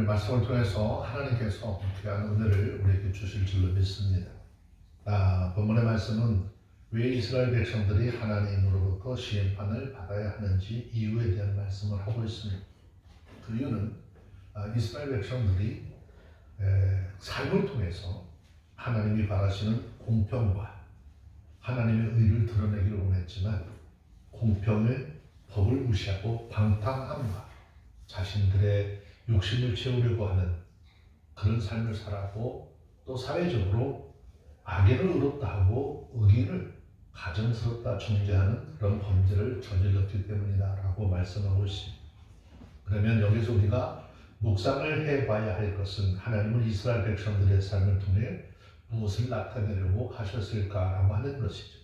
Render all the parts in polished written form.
말씀을 통해서 하나님께서 귀한 은혜를 우리에게 주실 줄로 믿습니다. 본문의 말씀은 왜 이스라엘 백성들이 하나님으로부터 시험판을 받아야 하는지 이유에 대한 말씀을 하고 있습니다. 그 이유는 이스라엘 백성들이 삶을 통해서 하나님이 바라시는 공평과 하나님의 의를 드러내기를 원했지만 공평의 법을 무시하고 방탕함과 자신들의 욕심을 채우려고 하는 그런 삶을 살았고, 또 사회적으로 악인을 의롭다 하고 의인을 가증스럽다 정죄하는 그런 범죄를 저질렀기 때문이다라고 말씀하고 있습니다. 그러면 여기서 우리가 묵상을 해봐야 할 것은 하나님은 이스라엘 백성들의 삶을 통해 무엇을 나타내려고 하셨을까라고 하는 것이죠.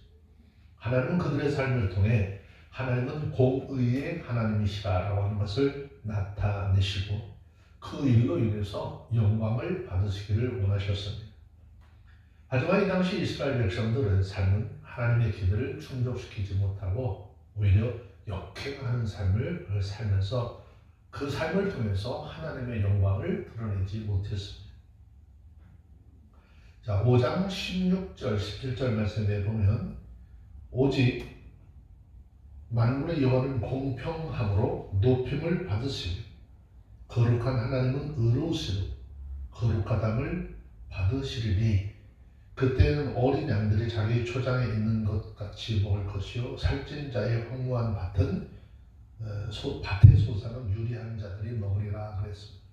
하나님은 그들의 삶을 통해 하나님은 공의의 하나님이시라고 하는 것을 나타내시고 그 일로 인해서 영광을 받으시기를 원하셨습니다. 하지만 이 당시 이스라엘 백성들은 삶은 하나님의 기대를 충족시키지 못하고 오히려 역행하는 삶을 살면서 그 삶을 통해서 하나님의 영광을 드러내지 못했습니다. 5장 16절 17절 말씀에 보면 오직 만군의 여호와는 공평함으로 높임을 받으시며 거룩한 하나님은 의로우시고 거룩하담을 받으시리니 그때는 어린 양들이 자기 초장에 있는 것 같이 먹을 것이요 살찐 자의 황무한 밭은 밭의 소산은 유리한 자들이 먹으리라 그랬습니다.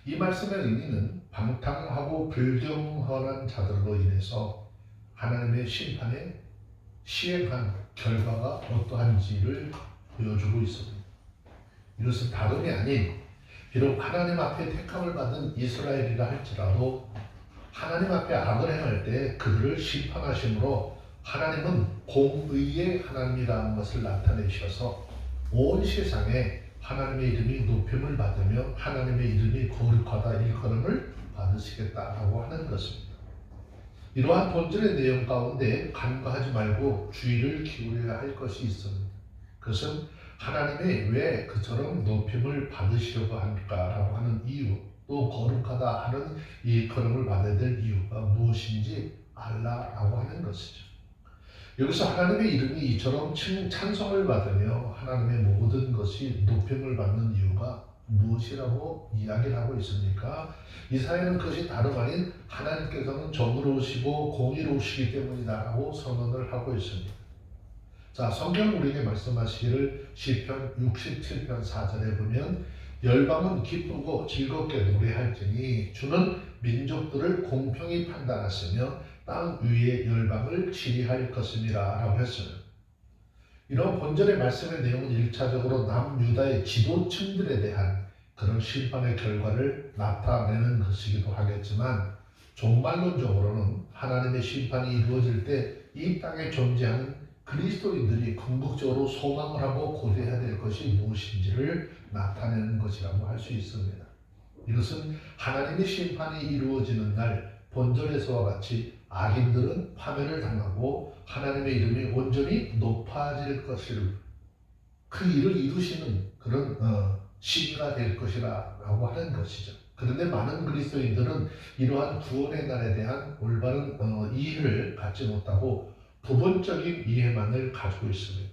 이 말씀의 의미는 방탕하고 불경건한 자들로 인해서 하나님의 심판에 시행한 결과가 어떠한지를 보여주고 있습니다. 이것은 다름이 아닌 비록 하나님 앞에 택함을 받은 이스라엘이라 할지라도 하나님 앞에 악을 행할 때 그들을 심판하심으로 하나님은 공의의 하나님이라는 것을 나타내셔서 온 세상에 하나님의 이름이 높임을 받으며 하나님의 이름이 거룩하다 일컬음을 받으시겠다라고 하는 것입니다. 이러한 본질의 내용 가운데 간과하지 말고 주의를 기울여야 할 것이 있습니다. 그것은 하나님이 왜 그처럼 높임을 받으시려고 할까라고 하는 이유, 또 거룩하다 하는 이 걸음을 받아야 될 이유가 무엇인지 알라라고 하는 것이죠. 여기서 하나님의 이름이 이처럼 찬송을 받으며 하나님의 모든 것이 높임을 받는 이유가 무엇이라고 이야기를 하고 있습니까? 이사야는 그것이 다름 아닌 하나님께서는 정의로우시고 공의로우시기 때문이다라고 선언을 하고 있습니다. 성경 우리에게 말씀하시기를 시편 67편 4절에 보면 열방은 기쁘고 즐겁게 노래할지니 주는 민족들을 공평히 판단하시며 땅 위의 열방을 치리할 것임이라 라고 했어요. 이런 본절의 말씀의 내용은 1차적으로 남유다의 지도층들에 대한 그런 심판의 결과를 나타내는 것이기도 하겠지만 종말론적으로는 하나님의 심판이 이루어질 때 이 땅에 존재하는 그리스도인들이 궁극적으로 소망을 하고 고대해야 될 것이 무엇인지를 나타내는 것이라고 할 수 있습니다. 이것은 하나님의 심판이 이루어지는 날 본절에서와 같이 악인들은 파멸을 당하고 하나님의 이름이 온전히 높아질 것을 그 일을 이루시는 그런 시기가 될 것이라고 하는 것이죠. 그런데 많은 그리스도인들은 이러한 구원의 날에 대한 올바른 이해를 갖지 못하고 부분적인 이해만을 가지고 있습니다.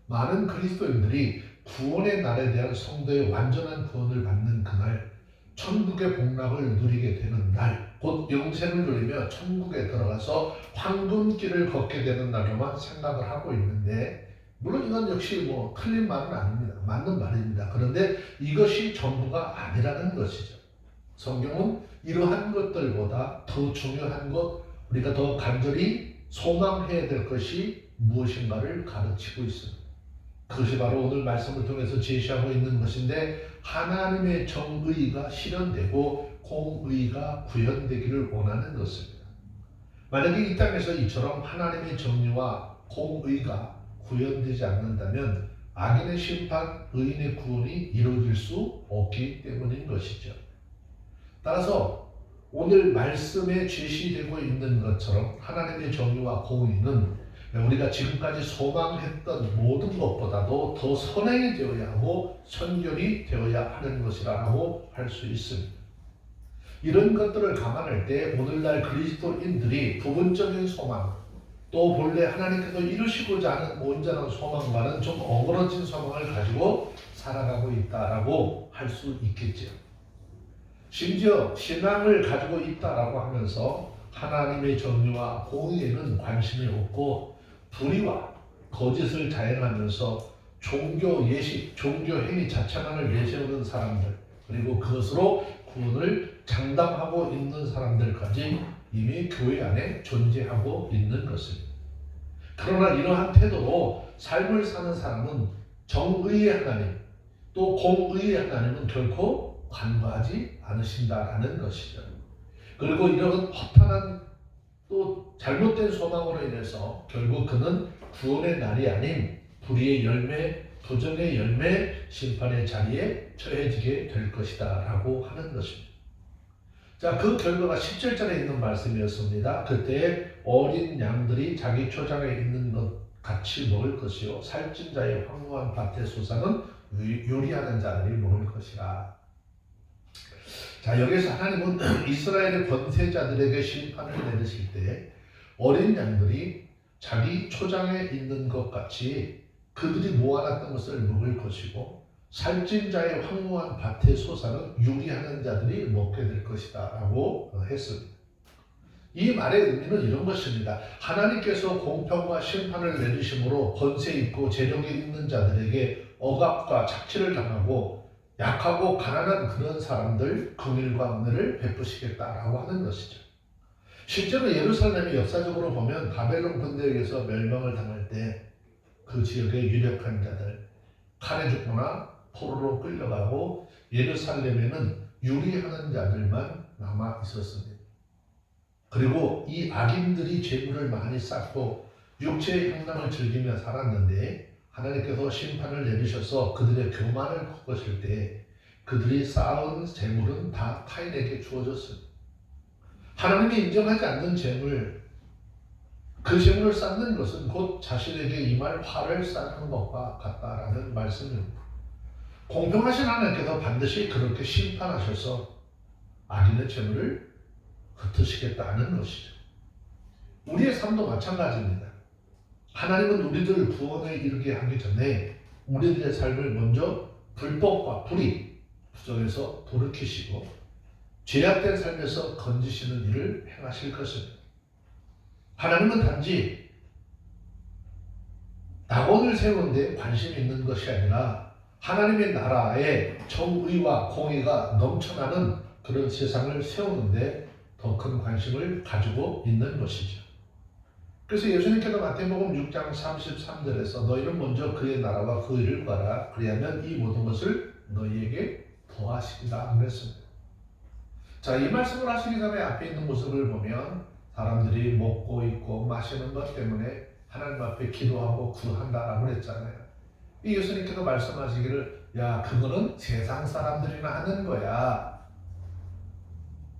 많은 그리스도인들이 구원의 날에 대한 성도의 완전한 구원을 받는 그날, 천국의 복락을 누리게 되는 날, 곧 영생을 누리며 천국에 들어가서 황금길을 걷게 되는 날로만 생각을 하고 있는데, 물론 이건 역시 틀린 말은 아닙니다. 맞는 말입니다. 그런데 이것이 전부가 아니라는 것이죠. 성경은 이러한 것들보다 더 중요한 것, 우리가 더 간절히 소망해야 될 것이 무엇인가를 가르치고 있습니다. 그것이 바로 오늘 말씀을 통해서 제시하고 있는 것인데, 하나님의 정의가 실현되고 공의가 구현되기를 원하는 것입니다. 만약에 이 땅에서 이처럼 하나님의 정의와 공의가 구현되지 않는다면 악인의 심판, 의인의 구원이 이루어질 수 없기 때문인 것이죠. 따라서 오늘 말씀에 제시되고 있는 것처럼 하나님의 정의와 공의는 우리가 지금까지 소망했던 모든 것보다도 더 선행이 되어야 하고 선결이 되어야 하는 것이라고 할 수 있습니다. 이런 것들을 감안할 때 오늘날 그리스도인들이 부분적인 소망, 또 본래 하나님께서 이루시고자 하는 온전한 소망과는 좀 어그러진 소망을 가지고 살아가고 있다라고 할 수 있겠죠. 심지어 신앙을 가지고 있다라고 하면서 하나님의 정의와 공의에는 관심이 없고 불의와 거짓을 자행하면서 종교 예식, 종교 행위 자체만을 내세우는 사람들, 그리고 그것으로 구원을 장담하고 있는 사람들까지 이미 교회 안에 존재하고 있는 것입니다. 그러나 이러한 태도로 삶을 사는 사람은 정의의 하나님, 또 공의의 하나님은 결코 간과하지 않으신다라는 것이죠. 그리고 이런 허탄한 또 잘못된 소망으로 인해서 결국 그는 구원의 날이 아닌 불의의 열매, 도전의 열매, 심판의 자리에 처해지게 될 것이다 라고 하는 것입니다. 자, 그 결과가 17절에 있는 말씀이었습니다. 그때 어린 양들이 자기 초장에 있는 것 같이 먹을 것이요 살찐 자의 황무한 밭의 소산은 요리하는 자들이 먹을 것이라. 자, 여기서 하나님은 이스라엘의 권세자들에게 심판을 내리실 때 어린 양들이 자기 초장에 있는 것 같이 그들이 모아놨던 것을 먹을 것이고 살찐 자의 황무한 밭의 소산은 유리하는 자들이 먹게 될 것이다 라고 했습니다. 이 말의 의미는 이런 것입니다. 하나님께서 공평과 심판을 내리심으로 권세 있고 재력이 있는 자들에게 억압과 착취를 당하고 약하고 가난한 그런 사람들 긍휼과 은혜를 베푸시겠다라고 하는 것이죠. 실제로 예루살렘이 역사적으로 보면 바벨론 군대에 의해서 멸망을 당할 때 그 지역의 유력한 자들 칼에 죽거나 포로로 끌려가고 예루살렘에는 유리하는 자들만 남아 있었습니다. 그리고 이 악인들이 재물을 많이 쌓고 육체의 향락을 즐기며 살았는데 하나님께서 심판을 내리셔서 그들의 교만을 꺾으실 때 그들이 쌓은 재물은 다 타인에게 주어졌습니다. 하나님이 인정하지 않는 재물, 그 재물을 쌓는 것은 곧 자신에게 임할 화를 쌓는 것과 같다라는 말씀입니다. 공평하신 하나님께서 반드시 그렇게 심판하셔서 악인의 재물을 흩으시겠다는 것이죠. 우리의 삶도 마찬가지입니다. 하나님은 우리들을 구원에 이르게 하기 전에 우리들의 삶을 먼저 불법과 불의, 부정에서 돌이키시고 죄악된 삶에서 건지시는 일을 행하실 것입니다. 하나님은 단지 낙원을 세우는 데 관심이 있는 것이 아니라 하나님의 나라에 정의와 공의가 넘쳐나는 그런 세상을 세우는데 더 큰 관심을 가지고 있는 것이죠. 그래서 예수님께서 마태복음 6장 33절에서 너희는 먼저 그의 나라와 그 의를 구하라 그리하면 이 모든 것을 너희에게 더하시리라 그랬습니다. 자, 이 말씀을 하시기 전에 앞에 있는 모습을 보면 사람들이 먹고 입고 마시는 것 때문에 하나님 앞에 기도하고 구한다라고 그랬잖아요. 이 예수님께서 말씀하시기를 야 그거는 세상 사람들이나 하는 거야.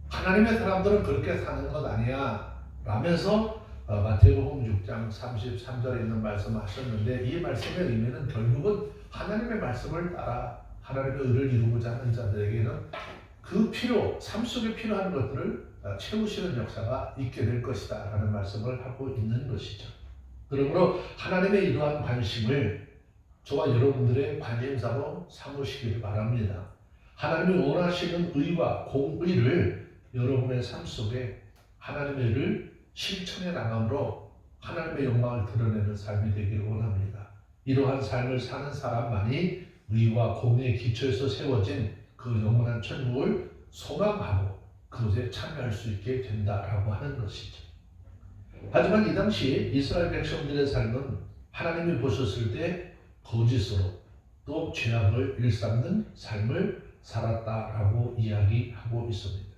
하나님의 사람들은 그렇게 사는 것 아니야 라면서 마태복음 6장 33절에 있는 말씀을 하셨는데 이 말씀의 의미는 결국은 하나님의 말씀을 따라 하나님의 의를 이루고자 하는 자들에게는 그 삶 속에 필요한 것들을 채우시는 역사가 있게 될 것이다 라는 말씀을 하고 있는 것이죠. 그러므로 하나님의 이러한 관심을 저와 여러분들의 관심사로 삼으시길 바랍니다. 하나님이 원하시는 의와 공의를 여러분의 삶 속에 하나님의 의를 실천해 나감으로 하나님의 영광을 드러내는 삶이 되기를 원합니다. 이러한 삶을 사는 사람만이 의와 공의의 기초에서 세워진 그 영원한 천국을 소망하고 그것에 참여할 수 있게 된다라고 하는 것이죠. 하지만 이 당시 이스라엘 백성들의 삶은 하나님이 보셨을 때 거짓으로 또 죄악을 일삼는 삶을 살았다라고 이야기하고 있습니다.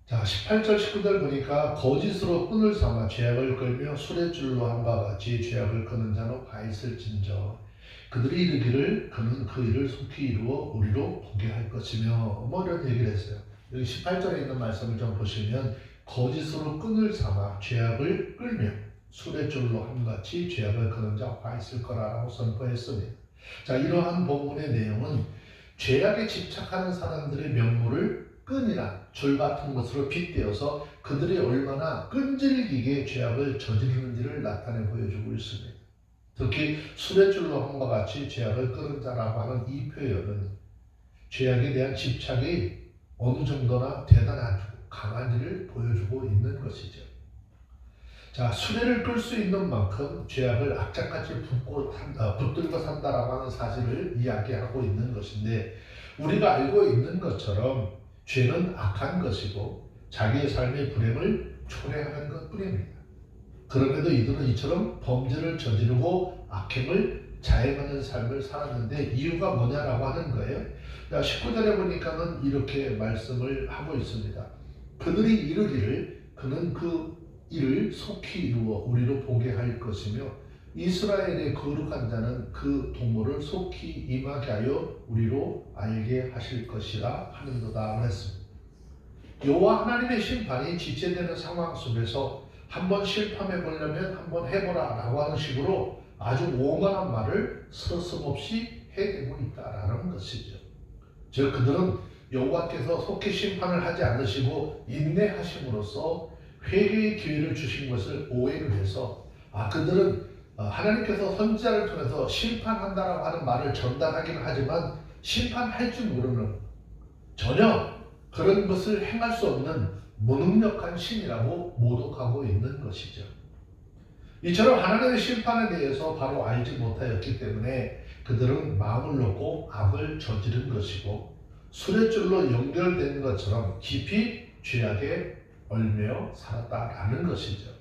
자, 18절 19절 보니까 거짓으로 끈을 삼아 죄악을 끌며 수레줄로 함과 같이 죄악을 끄는 자는 가 있을진저 그들이 이르기를 그는 그 일을 속히 이루어 우리로 보게 할 것이며 뭐 이런 얘기를 했어요. 여기 18절에 있는 말씀을 좀 보시면 거짓으로 끈을 삼아 죄악을 끌며 수레줄로 함같이 죄악을 그는 자가 있을 거라고 선포했습니다. 자, 이러한 본문의 내용은 죄악에 집착하는 사람들의 면모를 끈이나 줄 같은 것으로 빗대어서 그들이 얼마나 끈질기게 죄악을 저지르는지를 나타내 보여주고 있습니다. 특히 수레줄로 함과 같이 죄악을 끄는 자라고 하는 이 표현은 죄악에 대한 집착이 어느 정도나 대단하고 강한지를 보여주고 있는 것이죠. 자, 수레를 끌 수 있는 만큼 죄악을 악착같이 붙들고 산다라고 하는 사실을 이야기하고 있는 것인데, 우리가 알고 있는 것처럼 죄는 악한 것이고 자기의 삶의 불행을 초래하는 것 뿐입니다. 그럼에도 이들은 이처럼 범죄를 저지르고 악행을 자행하는 삶을 살았는데 이유가 뭐냐라고 하는 거예요. 19절에 보니까는 이렇게 말씀을 하고 있습니다. 그들이 이르기를 그는 그 일을 속히 이루어 우리로 보게 할 것이며 이스라엘의 거룩한 자는 그 도모를 속히 임하게 하여 우리로 알게 하실 것이라 하는도다 했습니다. 여호와 하나님의 심판이 지체되는 상황 속에서 한번 실패해 보려면 한번 해보라 라고 하는 식으로 아주 오만한 말을 서슴없이 해대고 있다라는 것이죠. 즉 그들은 여호와께서 속히 심판을 하지 않으시고 인내하심으로써 회개의 기회를 주신 것을 오해를 해서 그들은 하나님께서 선지자를 통해서 심판한다라고 하는 말을 전달하기는 하지만 심판할 줄 모르는, 전혀 그런 것을 행할 수 없는 무능력한 신이라고 모독하고 있는 것이죠. 이처럼 하나님의 심판에 대해서 바로 알지 못하였기 때문에 그들은 마음을 놓고 악을 저지른 것이고 수레줄로 연결된 것처럼 깊이 죄악에 얽매여 살았다라는 것이죠.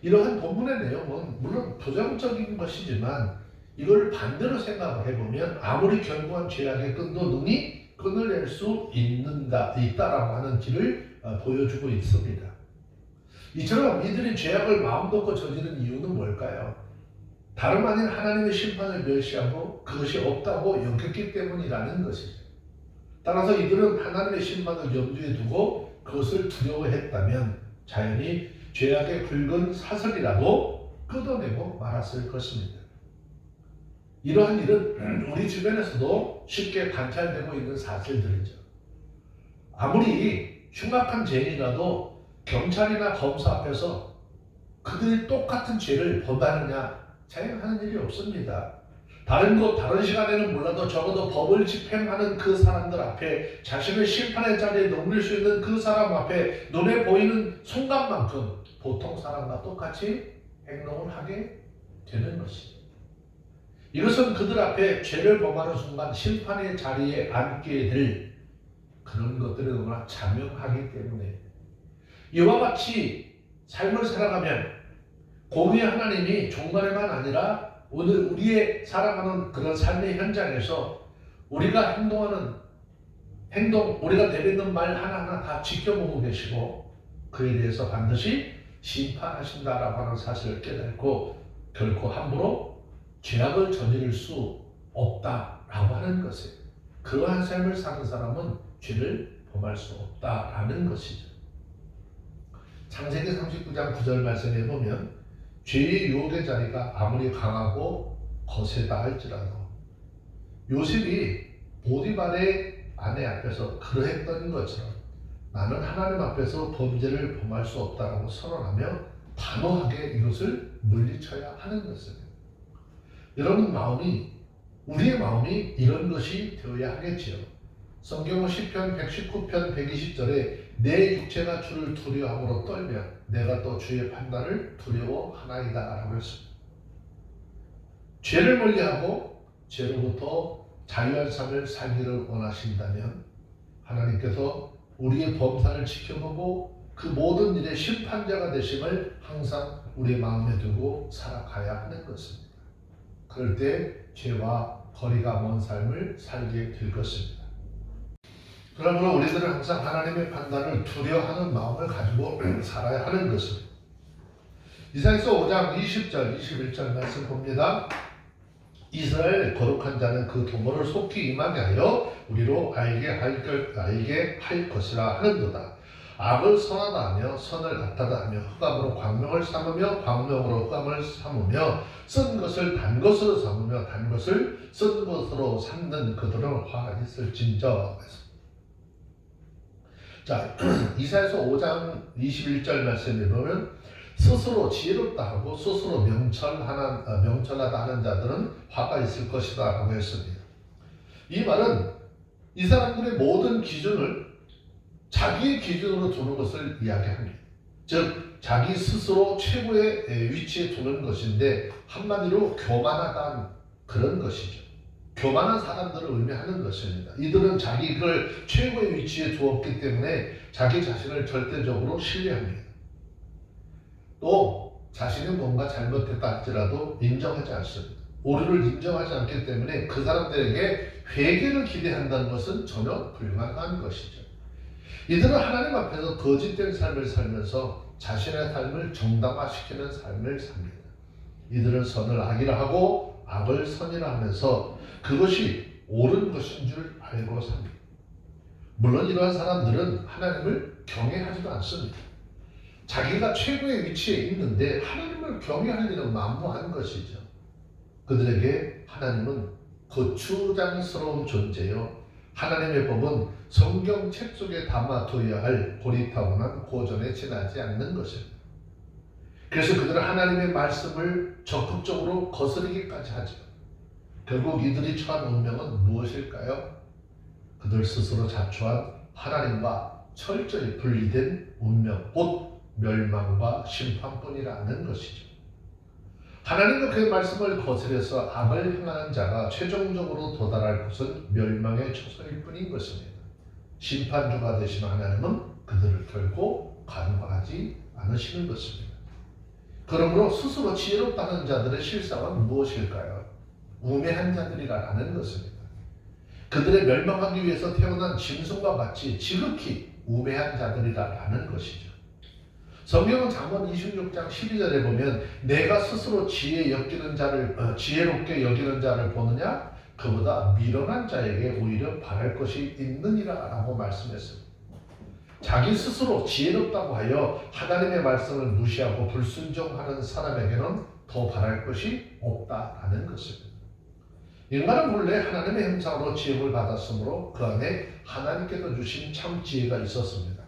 이러한 본문의 내용은 물론 부정적인 것이지만 이걸 반대로 생각을 해보면 아무리 견고한 죄악의 끈도 능히 끈을 낼 수 있다라고 하는 길을 보여주고 있습니다. 이처럼 이들이 죄악을 마음 놓고 저지른 이유는 뭘까요? 다름 아닌 하나님의 심판을 멸시하고 그것이 없다고 여겼기 때문이라는 것이죠. 따라서 이들은 하나님의 심판을 염두에 두고 그것을 두려워했다면 자연히 죄악의 굵은 사슬이라도 끄덕내고 말았을 것입니다. 이러한 일은 우리 주변에서도 쉽게 관찰되고 있는 사실들이죠. 아무리 흉악한 죄인이라도 경찰이나 검사 앞에서 그들이 똑같은 죄를 범하느냐 자행하는 일이 없습니다. 다른 시간에는 몰라도 적어도 법을 집행하는 그 사람들 앞에, 자신의 심판의 자리에 넘길 수 있는 그 사람 앞에 눈에 보이는 순간만큼 보통 사람과 똑같이 행동을 하게 되는 것이죠. 이것은 그들 앞에 죄를 범하는 순간 심판의 자리에 앉게 될 그런 것들이 너무나 자명하기 때문에 이와 같이 삶을 살아가면 공의 하나님이 종말에만 아니라 오늘 우리의 살아가는 그런 삶의 현장에서 우리가 행동하는 행동, 우리가 내뱉는 말 하나하나 다 지켜보고 계시고 그에 대해서 반드시 심판하신다라고 하는 사실을 깨닫고 결코 함부로 죄악을 저지를 수 없다라고 하는 것이에요. 그러한 삶을 사는 사람은 죄를 범할 수 없다라는 것이죠. 창세기 39장 9절 말씀에 보면 죄의 유혹의 자리가 아무리 강하고 거세다 할지라도 요셉이 보디발의 아내 앞에서 그러했던 것처럼 나는 하나님 앞에서 범죄를 범할 수 없다라고 선언하며 단호하게 이것을 물리쳐야 하는 것입니다. 여러분 우리의 마음이 이런 것이 되어야 하겠지요. 성경은 시편 119편 120절에 내 육체가 주를 두려워함으로 떨며 내가 또 주의 판단을 두려워하나이다 라고 했습니다. 죄를 멀리하고 죄로부터 자유한 삶을 살기를 원하신다면 하나님께서 우리의 범사를 지켜보고 그 모든 일의 심판자가 되심을 항상 우리의 마음에 두고 살아가야 하는 것입니다. 그럴 때 죄와 거리가 먼 삶을 살게 될 것입니다. 그러므로 우리들은 항상 하나님의 판단을 두려워하는 마음을 가지고 살아야 하는 것입니다. 이사야서 5장 20절, 21절 말씀 봅니다. 이스라엘 거룩한 자는 그 도모를 속히 임하게 하여 우리로 알게 할 것이라 하는도다. 악을 선하다 하며 선을 악하다 하며 흑암으로 광명을 삼으며 광명으로 흑암을 삼으며 쓴 것을 단 것으로 삼으며 단 것을 쓴 것으로 삼는 그들은 화가 있을진저. 자, 이사야서 5장 21절 말씀에 보면 스스로 지혜롭다 하고 스스로 명철하다 하는 자들은 화가 있을 것이다 라고 했습니다. 이 말은 이 사람들의 모든 기준을 자기의 기준으로 두는 것을 이야기합니다. 즉 자기 스스로 최고의 위치에 두는 것인데 한마디로 교만하다는 그런 것이죠. 교만한 사람들을 의미하는 것입니다. 이들은 자기를 최고의 위치에 두었기 때문에 자기 자신을 절대적으로 신뢰합니다. 또 자신이 뭔가 잘못했다 할지라도 인정하지 않습니다. 오류를 인정하지 않기 때문에 그 사람들에게 회개를 기대한다는 것은 전혀 불가능한 것이죠. 이들은 하나님 앞에서 거짓된 삶을 살면서 자신의 삶을 정당화시키는 삶을 삽니다. 이들은 선을 악이라 하고 악을 선이라 하면서 그것이 옳은 것인 줄 알고 삽니다. 물론 이러한 사람들은 하나님을 경외하지도 않습니다. 자기가 최고의 위치에 있는데 하나님을 경외할 일은 만무한 것이죠. 그들에게 하나님은 거추장스러운 존재요, 하나님의 법은 성경책 속에 담아둬야 할 고리타분한 고전에 지나지 않는 것입니다. 그래서 그들은 하나님의 말씀을 적극적으로 거스르기까지 하죠. 결국 이들이 처한 운명은 무엇일까요? 그들 스스로 자초한 하나님과 철저히 분리된 운명, 곧 멸망과 심판뿐이라는 것이죠. 하나님과 그의 말씀을 거스려서 악을 행하는 자가 최종적으로 도달할 것은 멸망의 처소일 뿐인 것입니다. 심판주가 되신 하나님은 그들을 결코 간과하지 않으시는 것입니다. 그러므로 스스로 지혜롭다는 자들의 실상은 무엇일까요? 우매한 자들이라는 것입니다. 그들의 멸망하기 위해서 태어난 짐승과 같이 지극히 우매한 자들이라는 것이죠. 성경은 잠언 26장 12절에 보면 내가 스스로 지혜롭게 여기는 자를 보느냐? 그보다 미련한 자에게 오히려 바랄 것이 있느니라 라고 말씀했습니다. 자기 스스로 지혜롭다고 하여 하나님의 말씀을 무시하고 불순종하는 사람에게는 더 바랄 것이 없다라는 것입니다. 인간은 본래 하나님의 형상으로 지음을 받았으므로 그 안에 하나님께서 주신 참 지혜가 있었습니다.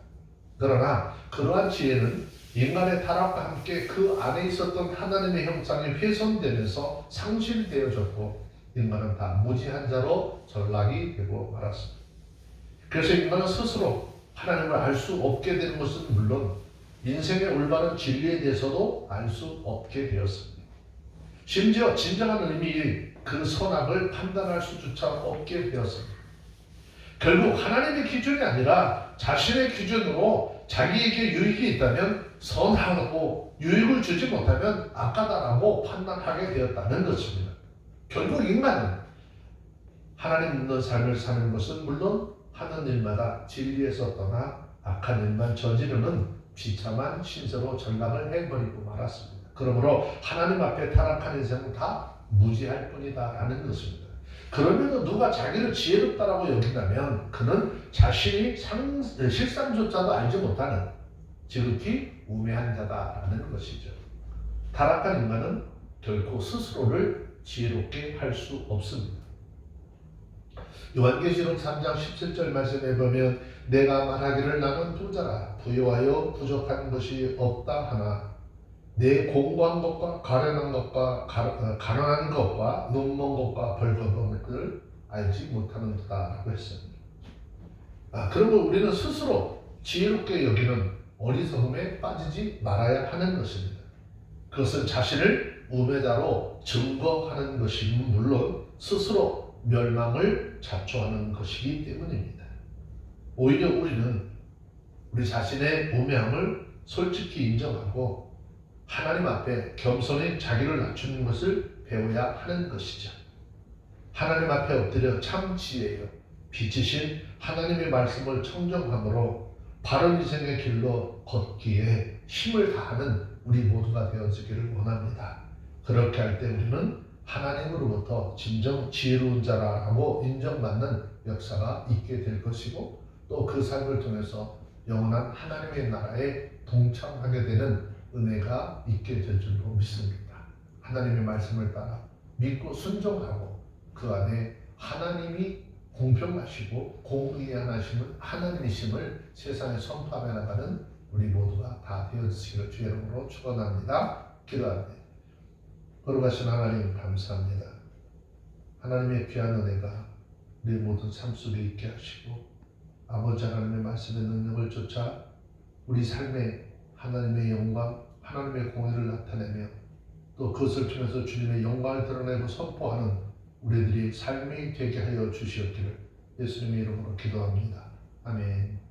그러나 그러한 지혜는 인간의 타락과 함께 그 안에 있었던 하나님의 형상이 훼손되면서 상실되어졌고 인간은 다 무지한 자로 전락이 되고 말았습니다. 그래서 인간은 스스로 하나님을 알 수 없게 되는 것은 물론 인생의 올바른 진리에 대해서도 알 수 없게 되었습니다. 심지어 진정한 의미의 그 선악을 판단할 수조차 없게 되었습니다. 결국 하나님의 기준이 아니라 자신의 기준으로 자기에게 유익이 있다면 선하고 유익을 주지 못하면 악하다라고 판단하게 되었다는 것입니다. 결국 인간은 하나님 없는 삶을 사는 것은 물론 하는 일마다 진리에서 떠나 악한 일만 저지르는 비참한 신세로 전락을 해버리고 말았습니다. 그러므로 하나님 앞에 타락한 인생은 다 무지할 뿐이다 라는 것입니다. 그러면 누가 자기를 지혜롭다라고 여긴다면 그는 자신이 실상조차도 알지 못하는 지극히 우매한 자다라는 것이죠. 타락한 인간은 결코 스스로를 지혜롭게 할 수 없습니다. 요한계시록 3장 17절 말씀에 보면 내가 말하기를 나는 부자라 부유하여 부족한 것이 없다 하나 내 공고한 것과 가련한 것과 눈먼 것과 벌거벗은 것을 알지 못하는도다 라고 했습니다. 그러면 우리는 스스로 지혜롭게 여기는 어리석음에 빠지지 말아야 하는 것입니다. 그것은 자신을 우매자로 증거하는 것이면 물론 스스로 멸망을 자초하는 것이기 때문입니다. 오히려 우리는 우리 자신의 우매함을 솔직히 인정하고 하나님 앞에 겸손히 자기를 낮추는 것을 배워야 하는 것이죠. 하나님 앞에 엎드려 참 지혜요 빛이신 하나님의 말씀을 청정함으로 바른 인생의 길로 걷기에 힘을 다하는 우리 모두가 되어지기를 원합니다. 그렇게 할 때 우리는 하나님으로부터 진정 지혜로운 자라고 인정받는 역사가 있게 될 것이고 또 그 삶을 통해서 영원한 하나님의 나라에 동참하게 되는 은혜가 있게 될 줄로 믿습니다. 하나님의 말씀을 따라 믿고 순종하고 그 안에 하나님이 공평하시고 공의하심은 하나님이심을 세상에 선포하며 나가는 우리 모두가 다 되어지기를 주의 이름으로 축원합니다. 기도합니다. 거룩하신 하나님 감사합니다. 하나님의 귀한 은혜가 우리 모든 삶 속에 있게 하시고 아버지 하나님의 말씀의 능력을 쫓아 우리 삶에 하나님의 영광, 하나님의 공의를 나타내며 또 그것을 통해서 주님의 영광을 드러내고 선포하는 우리들이 삶이 되게 하여 주시옵기를 예수님의 이름으로 기도합니다. 아멘.